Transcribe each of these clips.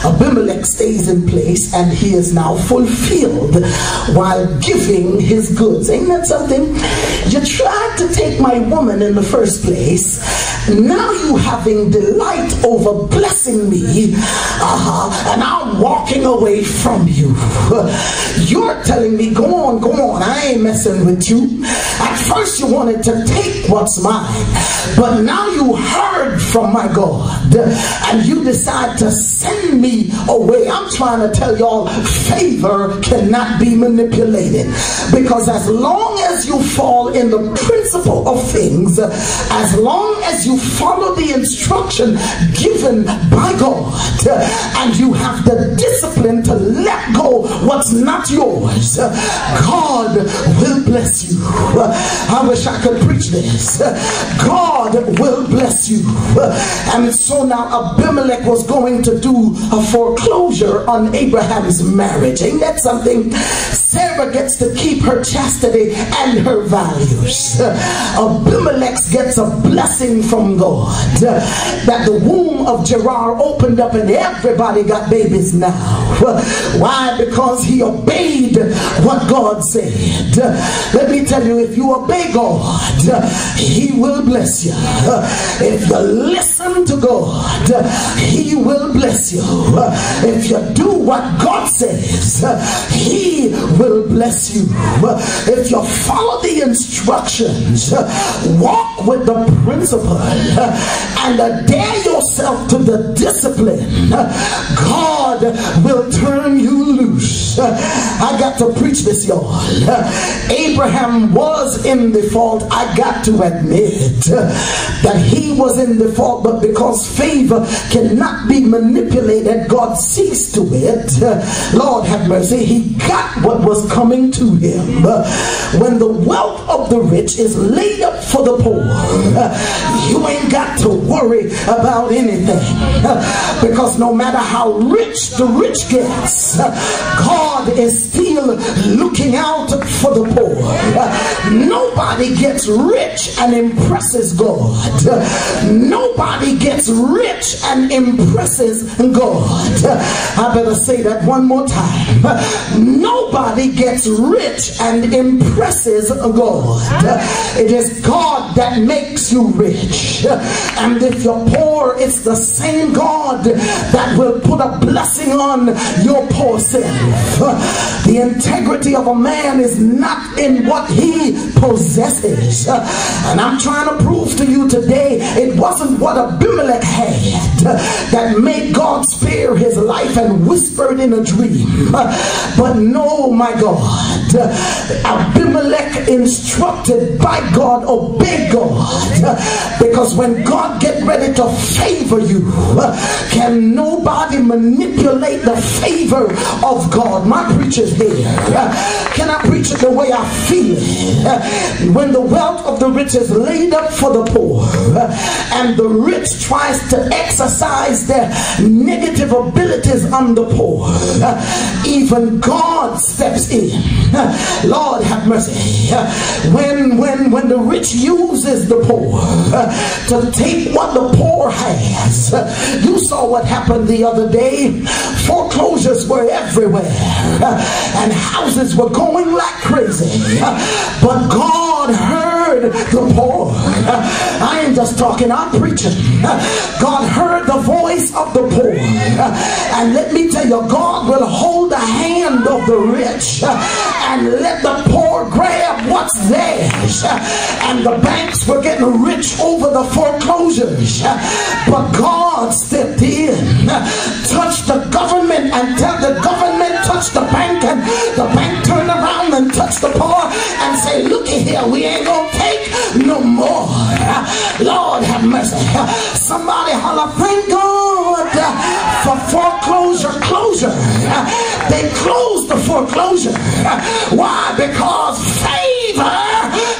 Abimelech stays in place, and he is now fulfilled while giving his goods. Ain't that something? You tried to take my woman in the first place. Now you having delight over blessing me, and I'm walking away from you. You're telling me, go on, I ain't messing with you. At first you wanted to take what's mine, but now you heard from my God, and you decide to send me away. I'm trying to tell y'all, favor cannot be manipulated, because as long as you fall in the principle of things, as long as you follow the instruction given by God, and you have the discipline to let go what's not yours, God will bless you. I wish I could preach this. God will bless you. And so now Abimelech was going to do a foreclosure on Abraham's marriage. Ain't that something? Sarah gets to keep her chastity and her values. Abimelech gets a blessing from God, that the womb of Gerar opened up and everybody got babies now. Why? Because he obeyed what God said. Let me tell you, if you obey God, he will bless you. If you listen to God, he will bless you. If you do what God says, he will bless you. If you follow the instructions, walk with the principle, and adhere yourself to the discipline, God will turn you loose. I got to preach this, y'all. Abraham was in default. I got to admit that he was in default, but because favor cannot be manipulated, God sees to it. Lord have mercy, he got what was coming to him. When the wealth of the rich is laid up for the poor, you ain't got to worry about anything, because no matter how rich the rich gets, God is still looking out for the poor. Nobody gets rich and impresses God. Nobody gets rich and impresses God. I better say that one more time. Nobody gets rich and impresses God. It is God that makes you rich. And if you're poor, it's the same God that will put a blessing on your poor self. The integrity of a man is not in what he possesses. And I'm trying to prove to you today, it wasn't what Abimelech had that made God spare his life and whispered in a dream. But no, my God, Abimelech, instructed by God, obey God, because when God get ready to favor you, can nobody manipulate the favor of God. My preacher's here. Can I preach it the way I feel it? When the wealth of the rich is laid up for the poor, and the rich tries to exercise their negative abilities on the poor, even God steps in. Lord have mercy. When the rich uses the poor to take what the poor has, you saw what happened the other day. Foreclosures were everywhere, and houses were going like crazy, but God heard the poor. I ain't just talking, I'm preaching. God heard the voice of the poor, and let me tell you, God will hold the hand of the rich and let the poor grab what's theirs. And the banks were getting rich over the foreclosures, but God stepped in, touched the government, and tell the government touch the bank, and the bank turned around and touched the poor and say, looky here, we ain't gonna take no more. Lord have mercy. Somebody holler, thank God for foreclosure closure. They closed the foreclosure. Why? Because favor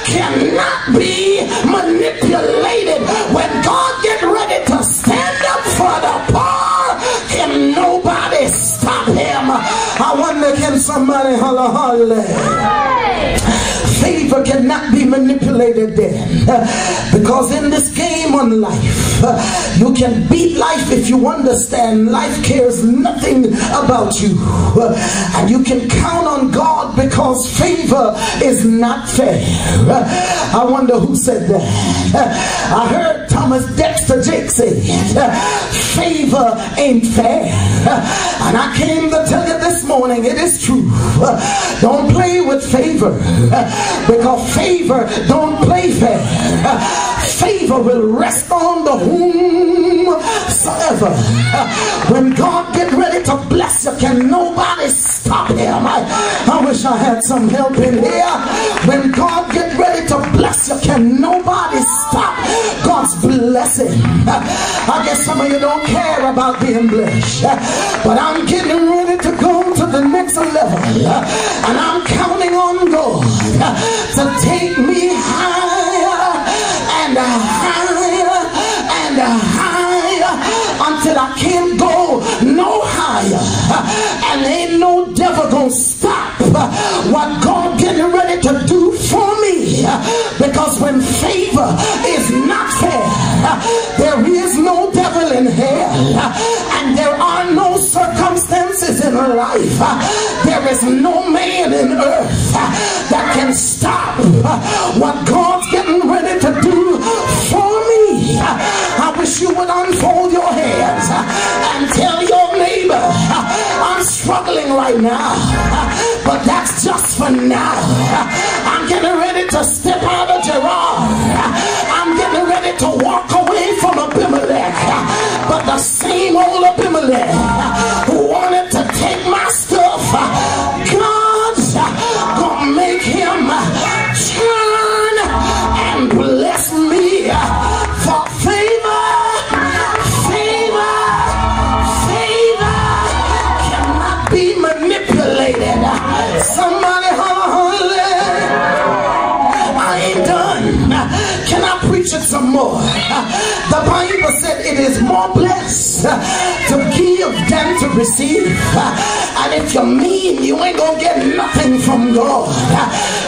cannot be manipulated. When God get ready to stand up for the poor, can nobody stop him. I wonder, can somebody holler, holler? favor cannot be manipulated then. Because in this game on life, you can beat life if you understand life cares nothing about you. And you can count on God because favor is not fair. I wonder who said that. I heard Thomas Dexter Jake say, favor ain't fair. And I came to tell you this morning, it is true. Don't play with favor, because favor don't play fair. Favor will rest on the whomsoever. When God get ready to bless you, can nobody stop him? I wish I had some help in here. When God get ready to bless you, can nobody stop God's blessing? I guess some of you don't care about being blessed, but I'm getting ready to go to the next level, and I'm counting on God to take me higher and higher and higher until I can't go no higher, and ain't no devil gonna stop what God getting ready to do for me. Because when favor is not fair, there is no devil in hell, and there are no circumstances in life, there is no man in earth that can stop what God's getting ready to do for me. I wish you would unfold your hands and tell your neighbor, I'm struggling right now, but that's just for now. I'm getting ready to step out of Gerard. I'm getting ready to walk away from Abimilech, but the same old Abimilech who wanted to take my stuff, God's gonna make him turn and bless me for favor. Favor, favor cannot be manipulated. Somebody holler. I ain't done. Can I preach it some more? The Bible said it is more blessed to give than to receive. And if you're mean, you ain't gonna get nothing from God.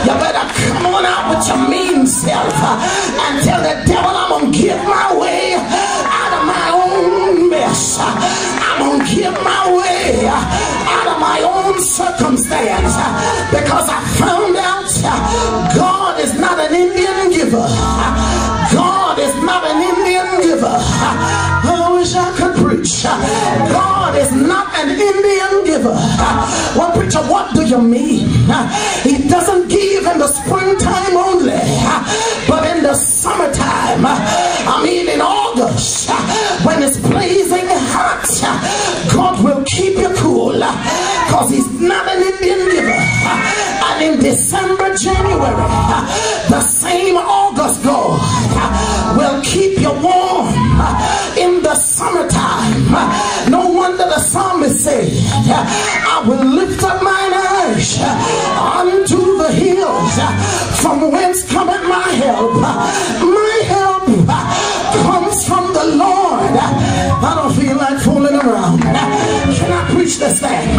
You better come on out with your mean self and tell the devil, I'm gonna give my way out of my own mess. I'm gonna give my way out of my own circumstance, because I found out God is not an Indian giver. God is not an Indian giver. I wish I could preach. God is not an Indian giver. Well, preacher, what do you mean? He doesn't give in the springtime only, but in the summertime. I mean in August, when it's blazing hot, God will keep you cool, because he's not an Indian giver. And in December, January, the same August God will keep you warm in the summertime. No wonder the psalmist said, I will lift up mine eyes unto the hills, from whence cometh my help. My help comes from the Lord. I don't feel like fooling around. Can I preach this thing?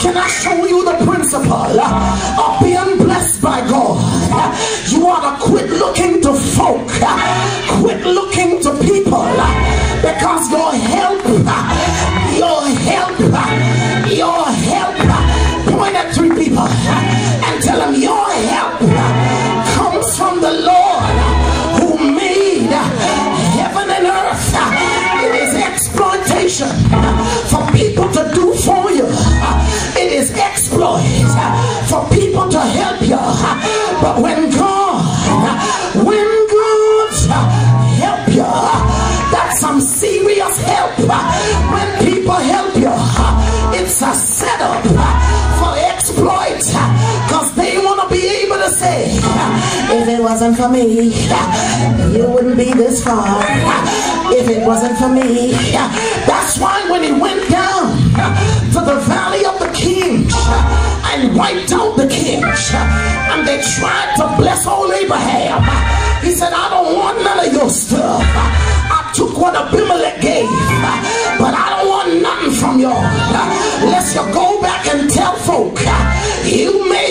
Can I show you the principle of being blessed by God? You ought to quit looking to folk, quit looking to people, because your help, point at three people and tell them your help comes from the Lord who made heaven and earth. It is exploitation for people to do for you. It is exploit for people to help you. But when God help you, that's some serious help. When people help you, it's a setup for exploit, because they want to be able to say, if it wasn't for me, you wouldn't be this far. If it wasn't for me. That's why when he went down to the valley of the kings and wiped out the kings, and they tried to bless old Abraham, he said, I don't want none of your stuff. I took what Abimilech gave, but I don't want nothing from y'all. Let's you go back and tell folk, you made